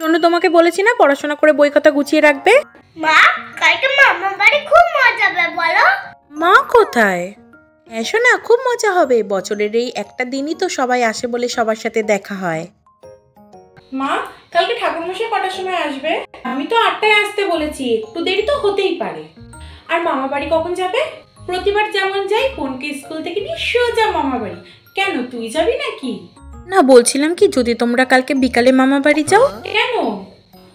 শোনো, তোমাকে বলেছি না পড়াশোনা করে বই খাতা গুছিয়ে রাখবে। মা, কালকে মামার বাড়ি খুব মজা হবে বলো। মা কোথায়? এসো না, খুব মজা হবে। বছরের এই একটা দিনই তো সবাই আসে বলে সবার সাথে দেখা হয়। মা, কালকে ঠাকুরমশাই কটার সময় আসবে? আমি তো 8টায় আসতে বলেছি, একটু দেরি তো হতেই পারে। আর মামা বাড়ি কখন যাবে? প্রতিবার যেমন যাই, বোনকে স্কুল থেকে নিয়ে সোজা মামা বাড়ি। কেন, তুই যাবি নাকি? না, বলছিলাম কি, যদি তোমরা কালকে বিকালে মামা বাড়ি যাও। কেন?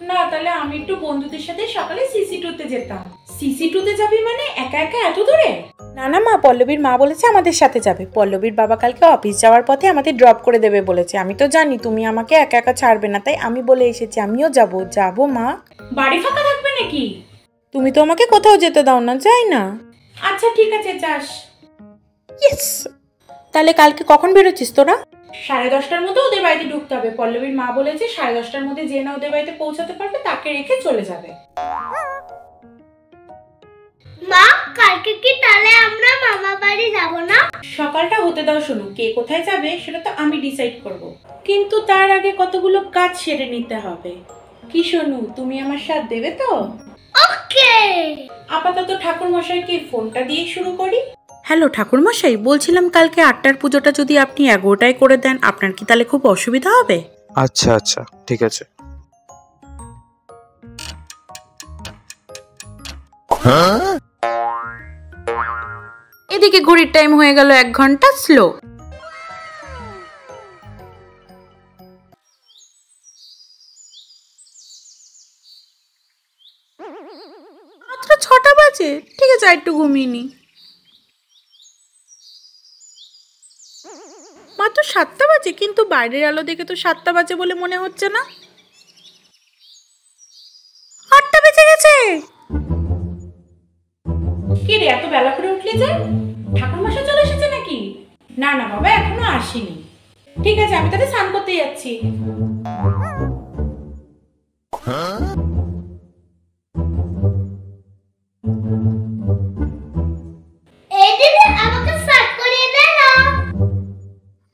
না, তাহলে আমি একটু বন্ধুদের সাথে সকালে সিসি2তে যেতাম। সিসি2তে যাবি মানে একা একা এত দূরে? না না মা, পল্লবীর মা বলেছে আমাদের সাথে যাবে। পল্লবীর বাবা কালকে অফিস যাওয়ার পথে আমাদের ড্রপ করে দেবে বলেছে। আমি তো জানি তুমি আমাকে একা একা ছাড়বে না, তাই আমি বলে এসেছি আমিও যাবো মা। বাড়ি ফাঁকা থাকবে নাকি? তুমি তো আমাকে কোথাও যেতে দাও না, যাই না। আচ্ছা ঠিক আছে, যাস। ইয়েস। তাহলে কালকে কখন বেরোচ্ছিস তোরা? 10:30টার মধ্যে ওদের বাড়িতে ঢুকতে হবে। পল্লবীর মা বলেছে 10:30টার মধ্যে যে না ওদের বাড়িতে পৌঁছাতে পারবে তাকে রেখে চলে যাবে। মা, কালকে কি তাহলে আমরা মামা বাড়ি যাব না? সকালটা হতে দাও শোনো, কে কোথায় যাবে সেটা তো আমি ডিসাইড করব, কিন্তু তার আগে কতগুলো কাজ সেরে নিতে হবে। কি শোনু, তুমি আমার সাথ দেবে তো? ওকে। আপাতত ঠাকুর মশাইকে ফোনটা দিয়ে শুরু করি। হ্যালো ঠাকুরমশাই, বলছিলাম কালকে 8টার পুজোটা যদি আপনি 11টায় করে দেন, আপনার কি তাহলে খুব অসুবিধা হবে? আচ্ছা আচ্ছা, ঠিক আছে। এদিকে ঘড়ির টাইম হয়ে গেল 1 ঘন্টা স্লো। মাত্র 6টা বাজে, ঠিক আছে একটু ঘুমিয়ে নি। মাত্র 7টা বাজে, কিন্তু বাইরের আলো দেখে তো 7টা বাজে বলে মনে হচ্ছে না। 8টা বেজে গেছে। কি রে, এত বেলা করে উঠলি যে? ঠাকুর মশাই চলে এসেছে নাকি? না না বাবা, এখনো আসেনি। ঠিক আছে, আমি তাহলে স্নান করতে যাচ্ছি। এই দিদি, আমাকে সার্ট করিয়ে দে না।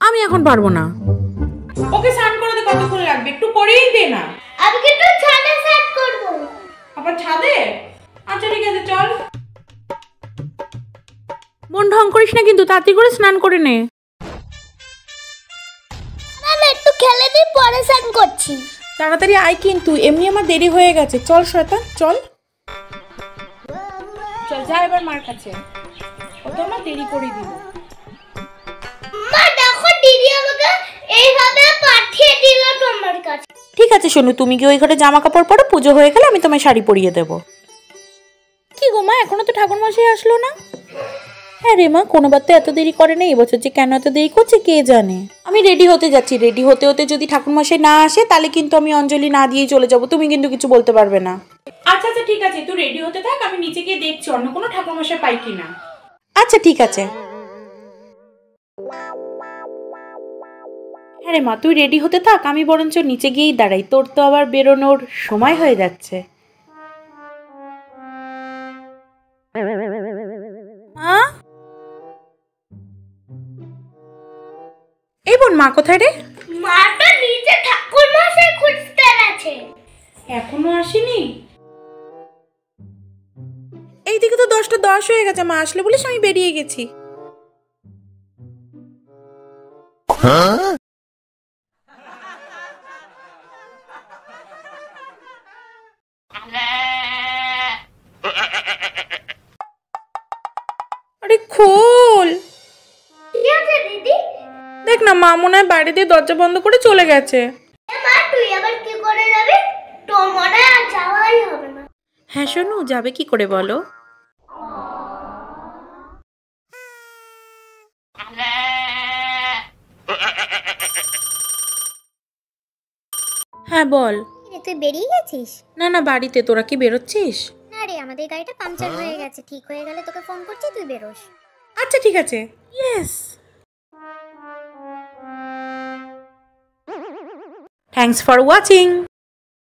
আমি এখন পারবো না। ওকে স্নান করতে কতক্ষণ লাগবে? একটু করেই দে না। আমি কিন্তু ছাদে সার্ট করব। আবার ছাদে? আচ্ছা ঠিক আছে, চল। মন ঢং করিস না কিন্তু, তাড়াতাড়ি করে স্নান করে নে। আমি একটু খেলে নিই, পরে স্নান করছি। তাড়াতাড়ি আয় কিন্তু, এমনি আমার দেরি হয়ে গেছে। চল শ্বেতা, চল। চল যা এবার মার কাছে, ও তো আমার দেরি করে দিল। মা দেখো, দিদি আমাকে এইভাবে পাঠিয়ে দিল তোমার কাছে। ঠিক আছে শোনো, তুমি কি ওই ঘরে জামা কাপড় পরো, পুজো হয়ে গেলে আমি তোমায় শাড়ি পরিয়ে দেবো। কি গো মা, এখনো তো ঠাকুর মশাই আসলো না? হ্যাঁ রে মা, কোনোবার তো এত দেরি করে না, এবছর যে কেন এত দেরি করছে কে জানে। আমি রেডি হতে যাচ্ছি, রেডি হতে হতে যদি ঠাকুর মশাই না আসে তাহলে কিন্তু আমি অঞ্জলি না দিয়েই চলে যাব। তুমি কিন্তু কিছু বলতে পারবে না। আচ্ছা আচ্ছা ঠিক আছে, তুই রেডি হতে থাক, আমি নিচে গিয়ে দেখছি অন্য কোনো ঠাকুর মশাই পাই কিনা। আচ্ছা ঠিক আছে। হ্যাঁ রে মা, তুই রেডি হতে থাক, আমি বরঞ্চ নিচে গিয়েই দাঁড়াই। তোর তো আবার বেরোনোর সময় হয়ে যাচ্ছে। এই বোন, মা কোথায় রে? মাটা নিচে ঠাকুর মশাই খুঁজতে গেছে। এখনো আসেনি? এইদিকে তো 10টা 10 হয়ে গেছে, মা আসলে বলিস আমি বেরিয়ে গেছি। আরে খোল। কি আছে দিদি? দেখ না, মা মনে হয় বাইরে দিয়ে দরজা বন্ধ করে চলে গেছে। মা, তুই আবার কি করে যাবি? তোমার আর যাওয়াই হবে না। হ্যাঁ শোনো, যাবে কি করে বলো? হ্যাঁ বল। তুই বেরিয়ে গেছিস? না না, বাড়িতে। তোরা কি বেরোচ্ছিস? না রে, আমাদের গাড়িটা পাংচার হয়ে গেছে, ঠিক হয়ে গেলে তোকে ফোন করছি, তুই বেরোস। আচ্ছা ঠিক আছে। ইয়েস। Thanks for watching.